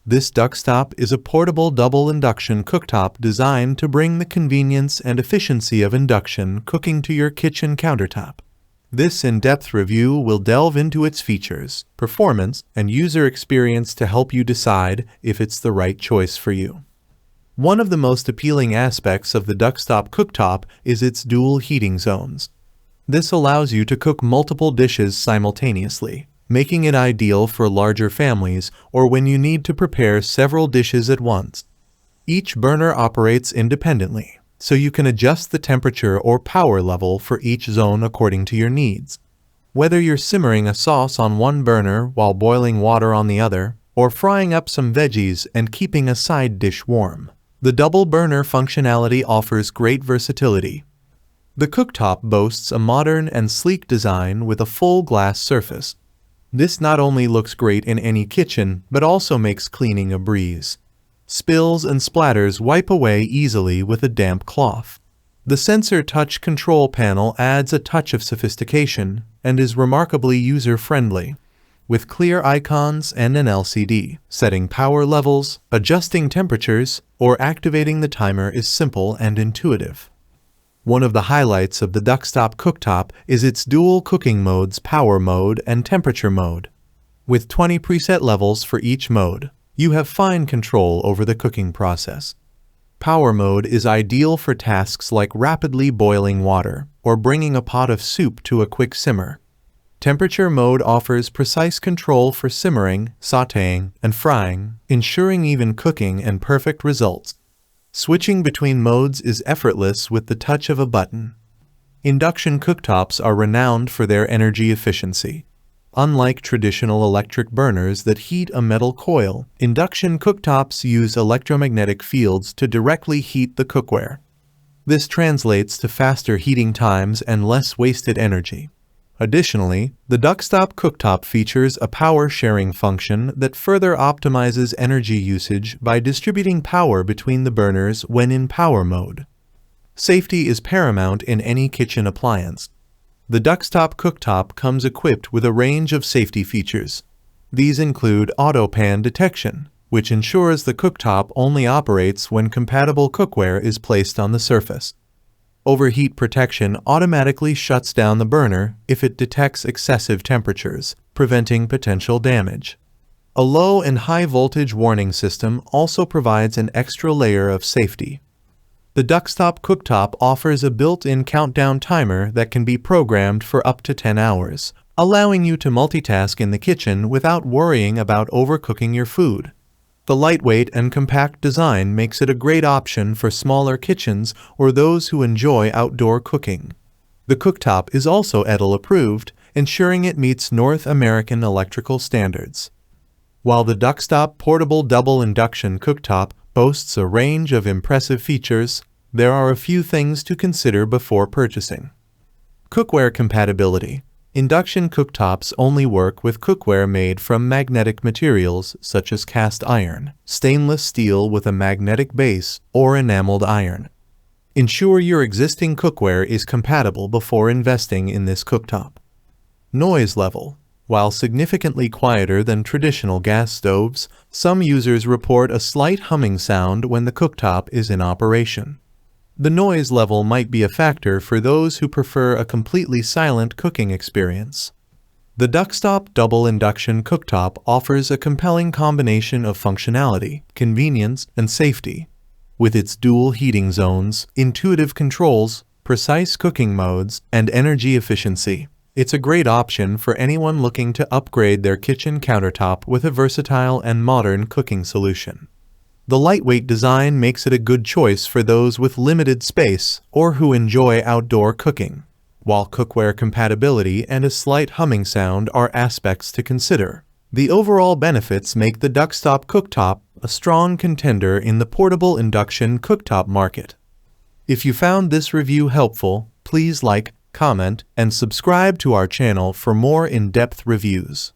This Duxtop is a portable double induction cooktop designed to bring the convenience and efficiency of induction cooking to your kitchen countertop. This in-depth review will delve into its features, performance, and user experience to help you decide if it's the right choice for you. One of the most appealing aspects of the Duxtop cooktop is its dual heating zones. This allows you to cook multiple dishes simultaneously, making it ideal for larger families or when you need to prepare several dishes at once. Each burner operates independently, so you can adjust the temperature or power level for each zone according to your needs. Whether you're simmering a sauce on one burner while boiling water on the other, or frying up some veggies and keeping a side dish warm, the double burner functionality offers great versatility. The cooktop boasts a modern and sleek design with a full glass surface. This not only looks great in any kitchen, but also makes cleaning a breeze. Spills and splatters wipe away easily with a damp cloth. The sensor touch control panel adds a touch of sophistication and is remarkably user-friendly, with clear icons and an LCD. Setting power levels, adjusting temperatures, or activating the timer is simple and intuitive. One of the highlights of the Duxtop cooktop is its dual cooking modes, power mode and temperature mode. With 20 preset levels for each mode, you have fine control over the cooking process. Power mode is ideal for tasks like rapidly boiling water or bringing a pot of soup to a quick simmer. Temperature mode offers precise control for simmering, sautéing, and frying, ensuring even cooking and perfect results. Switching between modes is effortless with the touch of a button. Induction cooktops are renowned for their energy efficiency. Unlike traditional electric burners that heat a metal coil, induction cooktops use electromagnetic fields to directly heat the cookware. This translates to faster heating times and less wasted energy. Additionally, the Duxtop cooktop features a power sharing function that further optimizes energy usage by distributing power between the burners when in power mode. Safety is paramount in any kitchen appliance. The Duxtop cooktop comes equipped with a range of safety features. These include auto pan detection, which ensures the cooktop only operates when compatible cookware is placed on the surface. Overheat protection automatically shuts down the burner if it detects excessive temperatures, preventing potential damage. A low and high voltage warning system also provides an extra layer of safety. The Duxtop cooktop offers a built-in countdown timer that can be programmed for up to 10 hours, allowing you to multitask in the kitchen without worrying about overcooking your food. The lightweight and compact design makes it a great option for smaller kitchens or those who enjoy outdoor cooking. The cooktop is also EDEL approved, ensuring it meets North American electrical standards. While the Duxtop portable double induction cooktop boasts a range of impressive features, there are a few things to consider before purchasing. Cookware compatibility. Induction cooktops only work with cookware made from magnetic materials such as cast iron, stainless steel with a magnetic base, or enameled iron. Ensure your existing cookware is compatible before investing in this cooktop. Noise level. While significantly quieter than traditional gas stoves, some users report a slight humming sound when the cooktop is in operation. The noise level might be a factor for those who prefer a completely silent cooking experience. The Duxtop double induction cooktop offers a compelling combination of functionality, convenience, and safety. With its dual heating zones, intuitive controls, precise cooking modes, and energy efficiency, it's a great option for anyone looking to upgrade their kitchen countertop with a versatile and modern cooking solution. The lightweight design makes it a good choice for those with limited space or who enjoy outdoor cooking, while cookware compatibility and a slight humming sound are aspects to consider. The overall benefits make the Duxtop cooktop a strong contender in the portable induction cooktop market. If you found this review helpful, please like, comment, and subscribe to our channel for more in-depth reviews.